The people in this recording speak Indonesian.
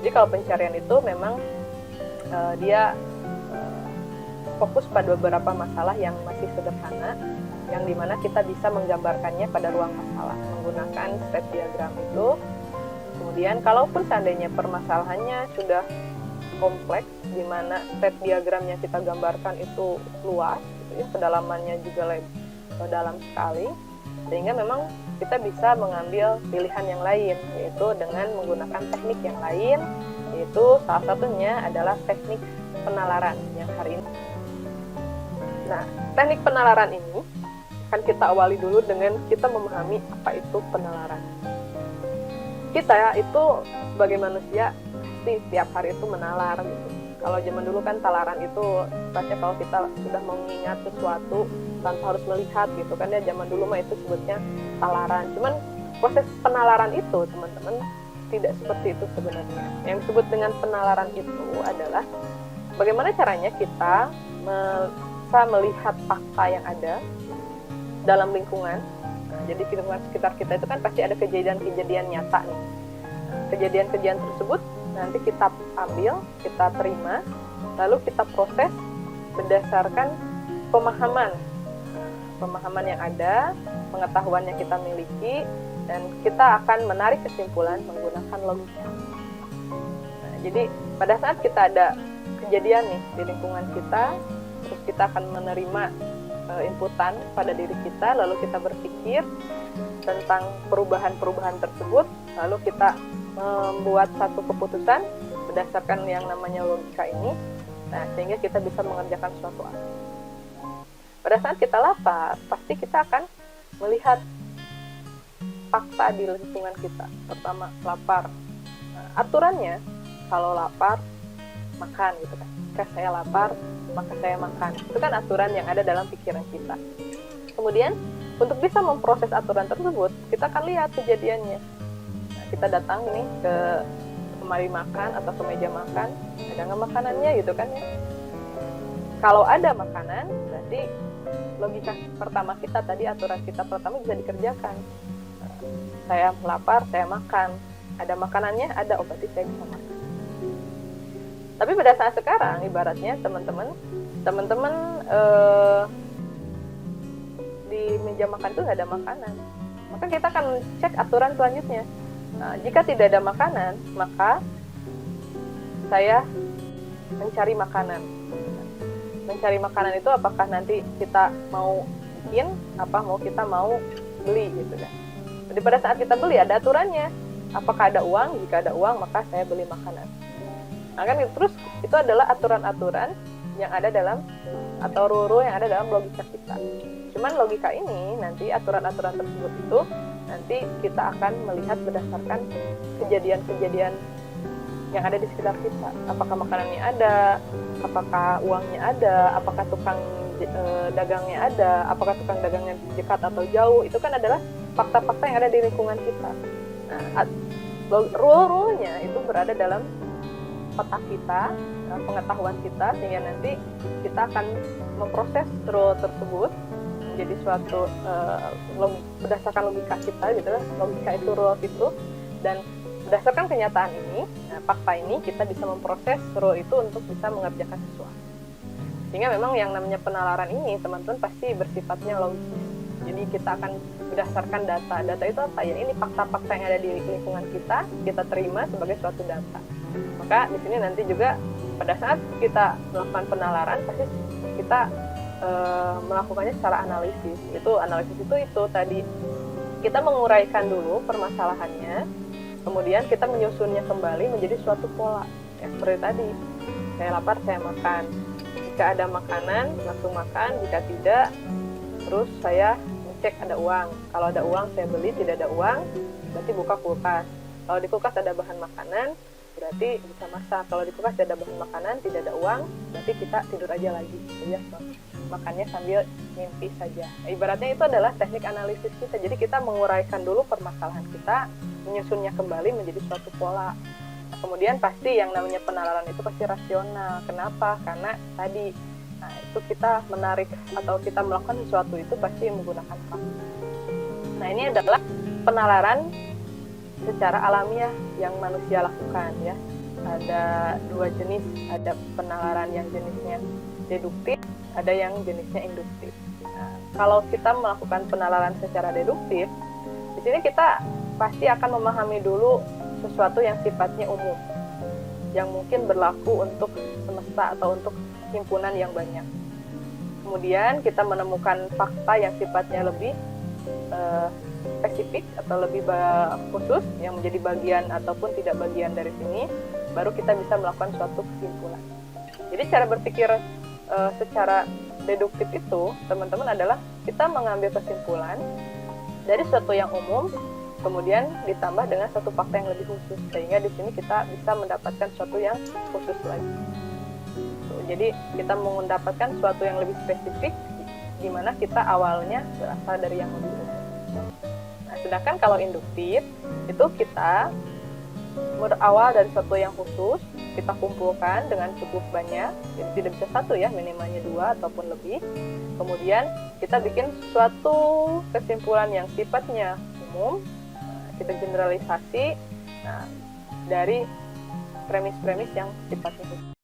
Jadi kalau pencarian itu memang dia fokus pada beberapa masalah yang masih sederhana, yang dimana kita bisa menggambarkannya pada ruang masalah menggunakan state diagram itu. Kemudian kalaupun seandainya permasalahannya sudah kompleks, di mana state diagramnya kita gambarkan itu luas, gitu ya, kedalamannya juga dalam sekali, sehingga memang kita bisa mengambil pilihan yang lain, yaitu dengan menggunakan teknik yang lain, yaitu salah satunya adalah teknik penalaran yang hari ini. Nah, teknik penalaran ini akan kita awali dulu dengan kita memahami apa itu penalaran. Kita itu sebagai manusia pasti tiap hari itu menalar gitu. Kalau zaman dulu kan talaran itu sifatnya kalau kita sudah mengingat sesuatu tanpa harus melihat gitu kan ya, zaman dulu mah itu sebutnya talaran. Cuman proses penalaran itu teman-teman tidak seperti itu sebenarnya. Yang disebut dengan penalaran itu adalah bagaimana caranya kita bisa melihat fakta yang ada dalam lingkungan. Nah, jadi lingkungan sekitar kita itu kan pasti ada kejadian-kejadian nyata nih. Kejadian-kejadian tersebut nanti kita ambil, kita terima, lalu kita proses berdasarkan pemahaman yang ada, pengetahuan yang kita miliki, dan kita akan menarik kesimpulan menggunakan logika. Nah, jadi pada saat kita ada kejadian nih di lingkungan kita, terus kita akan menerima inputan pada diri kita, lalu kita berpikir tentang perubahan-perubahan tersebut, lalu kita membuat satu keputusan berdasarkan yang namanya logika ini. Nah, sehingga kita bisa mengerjakan suatu hal. Pada saat kita lapar, pasti kita akan melihat fakta di lingkungan kita. Pertama, lapar. Nah, aturannya, kalau lapar, makan gitu kan. Jika saya lapar, maka saya makan. Itu kan aturan yang ada dalam pikiran kita. Kemudian, untuk bisa memproses aturan tersebut, kita akan lihat kejadiannya. Nah, kita datang nih ke lemari makan atau ke meja makan, ada nggak makanannya gitu kan ya. Kalau ada makanan, berarti logika pertama kita tadi, aturan kita pertama bisa dikerjakan. Nah, saya lapar, saya makan. Ada makanannya, ada, berarti saya bisa makan. Tapi pada saat sekarang, ibaratnya teman-teman di meja makan itu nggak ada makanan, maka kita akan cek aturan selanjutnya. Nah, jika tidak ada makanan, maka saya mencari makanan. Mencari makanan itu apakah nanti kita mau bikin, kita mau beli gitu kan. Jadi pada saat kita beli ada aturannya. Apakah ada uang? Jika ada uang, maka saya beli makanan. Nah, kan terus itu adalah aturan-aturan yang ada dalam atau rule yang ada dalam logika kita. Cuman logika ini nanti aturan-aturan tersebut itu nanti kita akan melihat berdasarkan kejadian-kejadian yang ada di sekitar kita. Apakah makanannya ada, apakah uangnya ada, apakah tukang dagangnya ada, apakah tukang dagangnya dekat atau jauh. Itu kan adalah fakta-fakta yang ada di lingkungan kita. Nah, rule-rule-nya itu berada dalam otak kita, pengetahuan kita, sehingga nanti kita akan memproses rule tersebut menjadi suatu berdasarkan logika kita gitu lah. Logika itu rule itu, dan berdasarkan kenyataan ini, fakta ini, kita bisa memproses rule itu untuk bisa mengerjakan sesuatu. Sehingga memang yang namanya penalaran ini teman-teman pasti bersifatnya logis. Jadi kita akan berdasarkan data. Data itu apa ya? Ini fakta-fakta yang ada di lingkungan kita terima sebagai suatu data. Maka di sini nanti juga pada saat kita melakukan penalaran, pasti kita melakukannya secara analisis. Analisis itu tadi kita menguraikan dulu permasalahannya, kemudian kita menyusunnya kembali menjadi suatu pola. Ya, seperti tadi, saya lapar, saya makan. Jika ada makanan, langsung makan. Jika tidak, terus saya cek ada uang. Kalau ada uang, saya beli. Tidak ada uang, berarti buka kulkas. Kalau di kulkas ada bahan makanan, berarti bisa masak. Kalau di kulkas ada bahan makanan, tidak ada uang, berarti kita tidur aja lagi. Ya, makannya sambil mimpi saja. Ibaratnya itu adalah teknik analisis kita. Jadi kita menguraikan dulu permasalahan kita, menyusunnya kembali menjadi suatu pola. Nah, kemudian pasti yang namanya penalaran itu pasti rasional. Kenapa? Karena tadi, itu kita menarik atau kita melakukan sesuatu itu pasti menggunakan fakta. Nah, ini adalah penalaran secara alamiah yang manusia lakukan ya. ada dua jenis, ada penalaran yang jenisnya deduktif, ada yang jenisnya induktif. Nah, kalau kita melakukan penalaran secara deduktif, di sini kita pasti akan memahami dulu sesuatu yang sifatnya umum, yang mungkin berlaku untuk semesta atau untuk himpunan yang banyak. Kemudian kita menemukan fakta yang sifatnya lebih spesifik atau lebih khusus yang menjadi bagian ataupun tidak bagian dari sini, baru kita bisa melakukan suatu kesimpulan. Jadi cara berpikir secara deduktif itu, teman-teman, adalah kita mengambil kesimpulan dari suatu yang umum, kemudian ditambah dengan satu fakta yang lebih khusus, sehingga di sini kita bisa mendapatkan suatu yang khusus lagi. Jadi kita mendapatkan suatu yang lebih spesifik, di mana kita awalnya berasal dari yang lebih umum. Nah, sedangkan kalau induktif itu kita berawal dari sesuatu yang khusus, kita kumpulkan dengan cukup banyak, jadi tidak bisa satu ya, minimalnya 2 ataupun lebih. Kemudian kita bikin suatu kesimpulan yang sifatnya umum, kita generalisasi dari premis-premis yang sifatnya khusus.